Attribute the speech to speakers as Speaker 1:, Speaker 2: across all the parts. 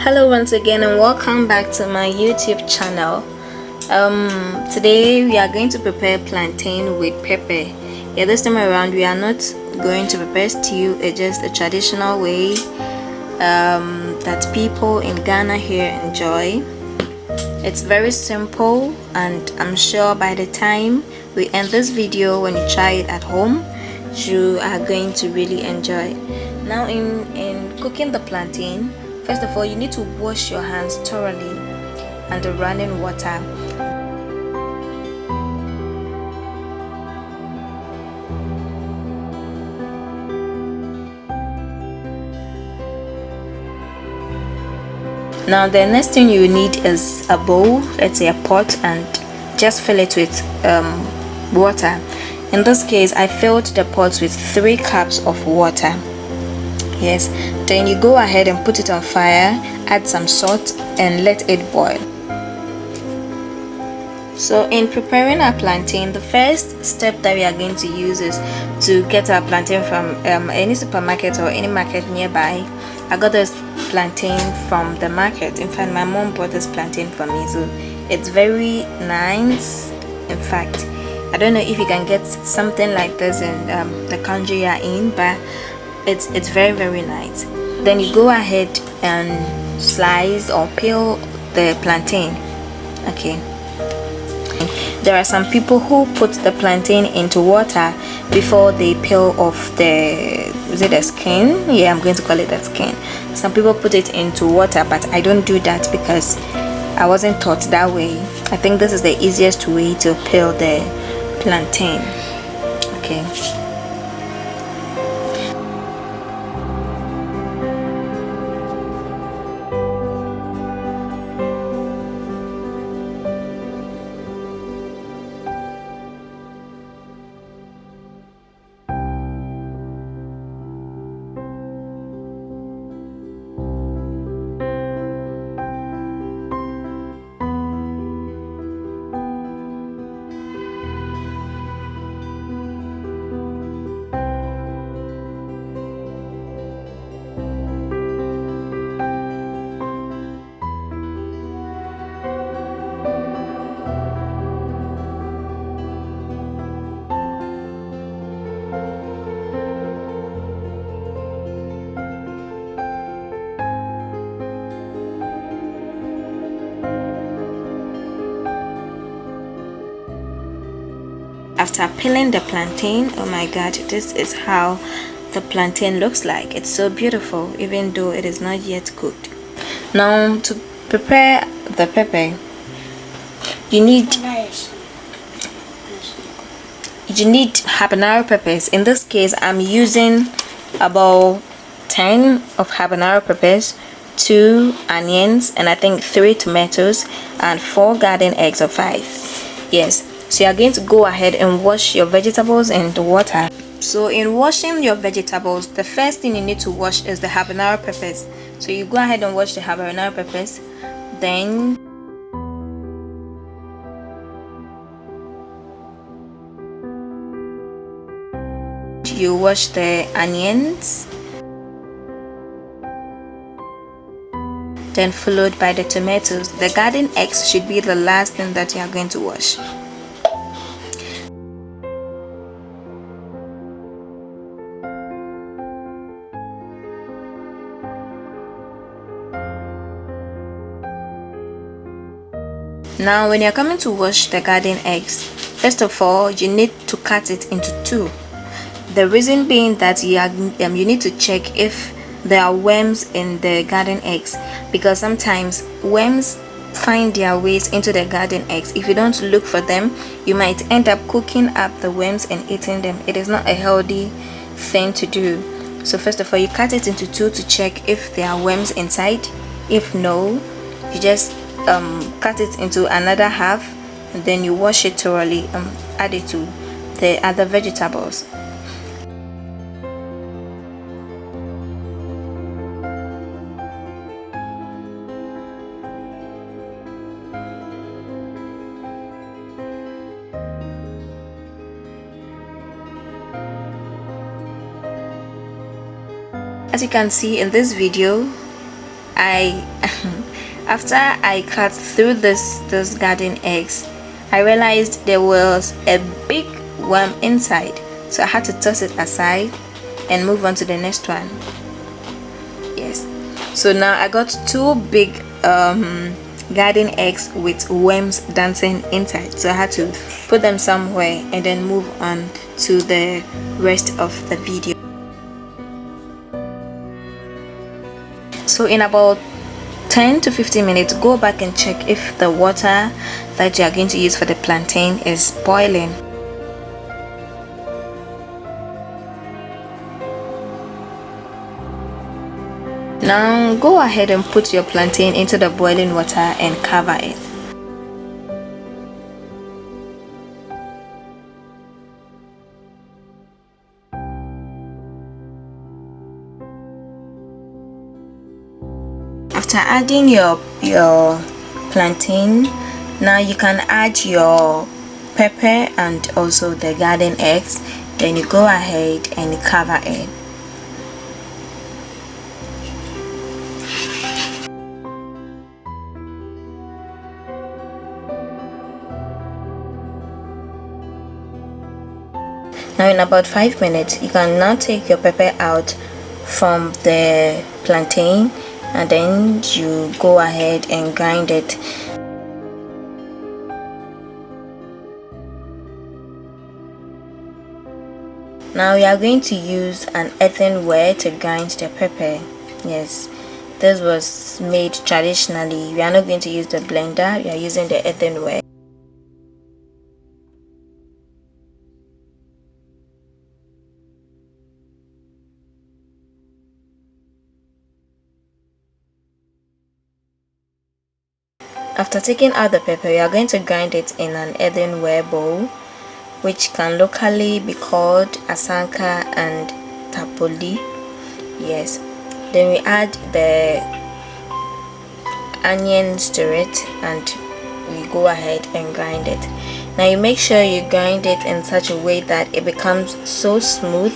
Speaker 1: Hello once again and welcome back to my YouTube channel. Today we are going to prepare plantain with pepper. Yeah, this time around we are not going to prepare stew. It's just a traditional way that people in Ghana here enjoy. It's very simple, and I'm sure by the time we end this video, when you try it at home, you are going to really enjoy. Now in cooking the plantain, first of all you need to wash your hands thoroughly under running water. Now the next thing you need is a bowl, let's say a pot, and just fill it with water. In this case I filled the pot with 3 cups of water. Yes, then you go ahead and put it on fire, add some salt and let it boil. So in preparing our plantain, the first step that we are going to use is to get our plantain from any supermarket or any market nearby. I got this plantain from the market. In fact, my mom bought this plantain for me, so it's very nice. In fact, I don't know if you can get something like this in the country you're in, but it's very nice. Then you go ahead and slice or peel the plantain. Okay, there are some people who put the plantain into water before they peel off the skin. Yeah, I'm going to call it the skin. Some people put it into water, but I don't do that because I wasn't taught that way. I think this is the easiest way to peel the plantain. Okay, after peeling the plantain, oh my god, this is how the plantain looks like. It's so beautiful even though it is not yet cooked. Now to prepare the pepper, you need habanero peppers. In this case I'm using about 10 of habanero peppers, 2 onions, and I think 3 tomatoes, and 4 garden eggs or 5. Yes, so you're going to go ahead and wash your vegetables in the water. So in washing your vegetables, the first thing you need to wash is the habanero peppers. So you go ahead and wash the habanero peppers, then you wash the onions, then followed by the tomatoes. The garden eggs should be the last thing that you are going to wash. Now when you're coming to wash the garden eggs, first of all you need to cut it into 2. The reason being that you need to check if there are worms in the garden eggs, because sometimes worms find their ways into the garden eggs. If you don't look for them, you might end up cooking up the worms and eating them. It is not a healthy thing to do. So first of all you cut it into 2 to check if there are worms inside. If no, you just cut it into another half, and then you wash it thoroughly, add it to the other vegetables. As you can see in this video, I after I cut through this garden eggs, I realized there was a big worm inside, so I had to toss it aside and move on to the next one. Yes, so now I got two big garden eggs with worms dancing inside, so I had to put them somewhere and then move on to the rest of the video. So in about 10 to 15 minutes, go back and check if the water that you are going to use for the plantain is boiling. Now go ahead and put your plantain into the boiling water and cover it. After adding your plantain, now you can add your pepper and also the garden eggs. Then you go ahead and cover it. Now in about 5 minutes, you can now take your pepper out from the plantain and then you go ahead and grind it. Now we are going to use an earthenware to grind the pepper. Yes, this was made traditionally. We are not going to use the blender, we are using the earthenware. After taking out the pepper, we are going to grind it in an earthenware bowl, which can locally be called asanka and tapoli. Yes, then we add the onions to it and we go ahead and grind it. Now you make sure you grind it in such a way that it becomes so smooth.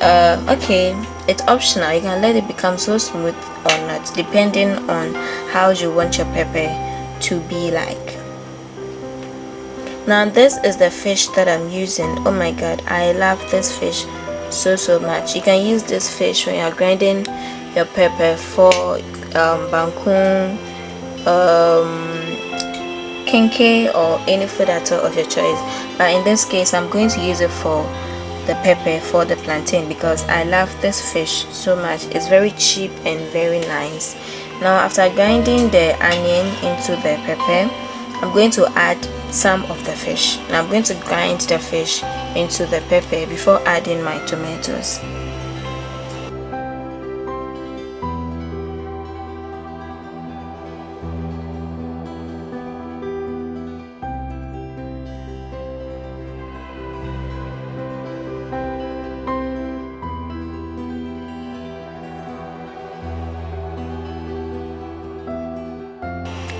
Speaker 1: Okay, it's optional, you can let it become so smooth or not, depending on how you want your pepper to be like. Now this is the fish that I'm using. Oh my god, I love this fish so much. You can use this fish when you're grinding your pepper for bangkun, kenke, or any food at all of your choice, but in this case I'm going to use it for the pepper for the plantain because I love this fish so much. It's very cheap and very nice. Now after grinding the onion into the pepper, I'm going to add some of the fish. Now I'm going to grind the fish into the pepper before adding my tomatoes.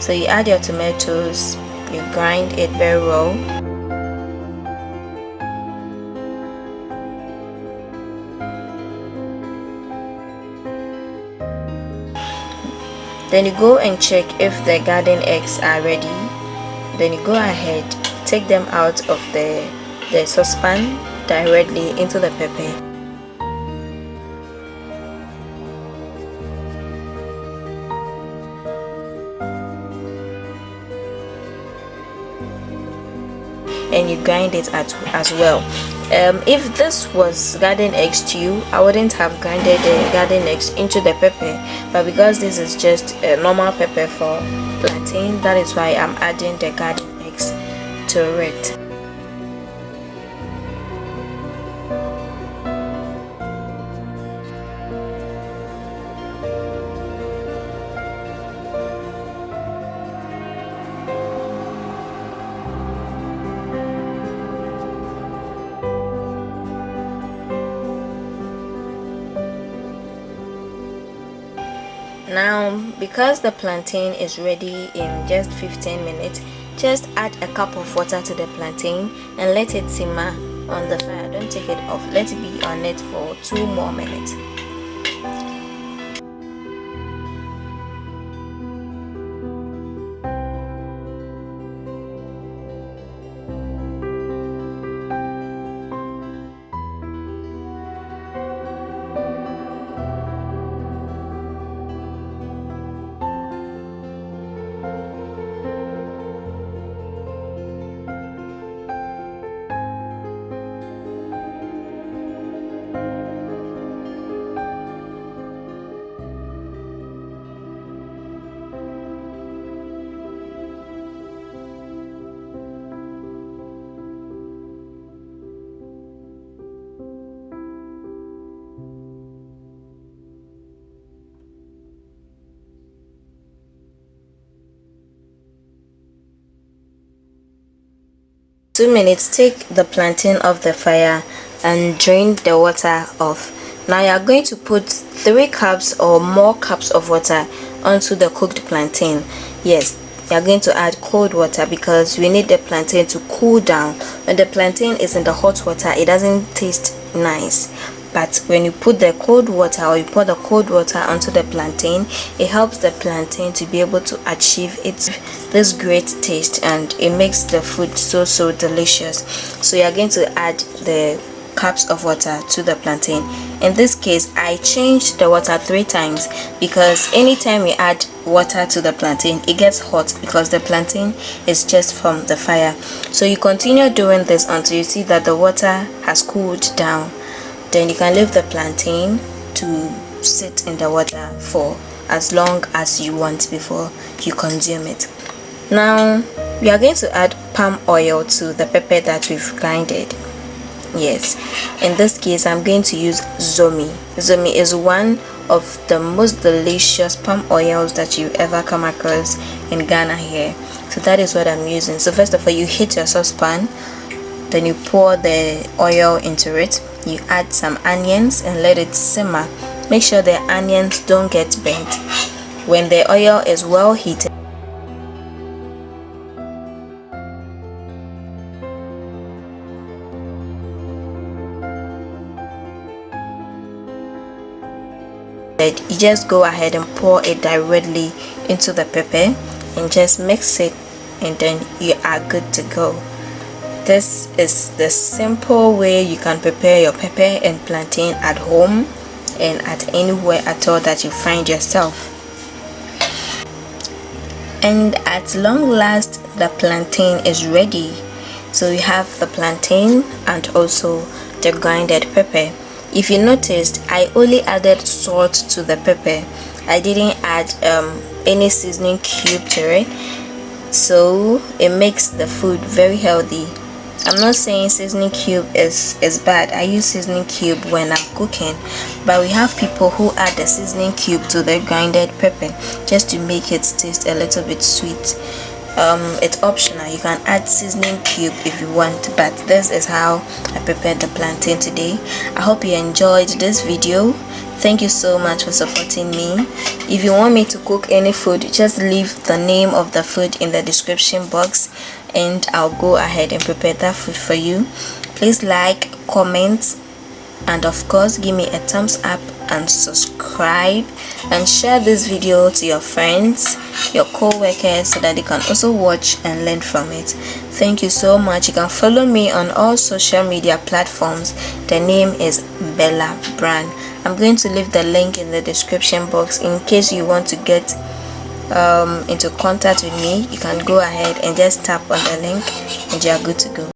Speaker 1: So you add your tomatoes, you grind it very well. Then you go and check if the garden eggs are ready. Then you go ahead, take them out of the saucepan directly into the pepper. And you grind it as well. If this was garden eggs stew, I wouldn't have grinded the garden eggs into the pepper, but because this is just a normal pepper for plantain, that is why I'm adding the garden eggs to it. Now because the plantain is ready in just 15 minutes, just add a cup of water to the plantain and let it simmer on the fire. Don't take it off, let it be on it for 2 more minutes. 2 minutes, take the plantain off the fire and drain the water off. Now you are going to put 3 cups or more cups of water onto the cooked plantain. Yes, you are going to add cold water because we need the plantain to cool down. When the plantain is in the hot water, it doesn't taste nice. But when you put the cold water, or you pour the cold water onto the plantain, it helps the plantain to be able to achieve this great taste, and it makes the food so delicious. So you are going to add the cups of water to the plantain. In this case, I changed the water 3 times because anytime we add water to the plantain, it gets hot because the plantain is just from the fire. So you continue doing this until you see that the water has cooled down. Then you can leave the plantain to sit in the water for as long as you want before you consume it. Now we are going to add palm oil to the pepper that we've grinded. Yes, in this case I'm going to use Zomi. Zomi is one of the most delicious palm oils that you ever come across in Ghana here. So that is what I'm using. So first of all, you heat your saucepan, then you pour the oil into it. You add some onions and let it simmer. Make sure the onions don't get burnt. When the oil is well heated, you just go ahead and pour it directly into the pepper and just mix it, and then you are good to go. This is the simple way you can prepare your pepper and plantain at home and at anywhere at all that you find yourself. And at long last, the plantain is ready. So you have the plantain and also the grinded pepper. If you noticed, I only added salt to the pepper. I didn't add any seasoning cube to it, so it makes the food very healthy. I'm not saying seasoning cube is bad. I use seasoning cube when I'm cooking, but we have people who add the seasoning cube to the grinded pepper just to make it taste a little bit sweet. It's optional. You can add seasoning cube if you want, but this is how I prepared the plantain today. I hope you enjoyed this video. Thank you so much for supporting me. If you want me to cook any food, just leave the name of the food in the description box and I'll go ahead and prepare that food for you. Please like, comment, and of course give me a thumbs up and subscribe, and share this video to your friends, your co-workers, so that they can also watch and learn from it. Thank you so much. You can follow me on all social media platforms. The name is Bella Brand. I'm going to leave the link in the description box in case you want to get into contact with me. You can go ahead and just tap on the link and you are good to go.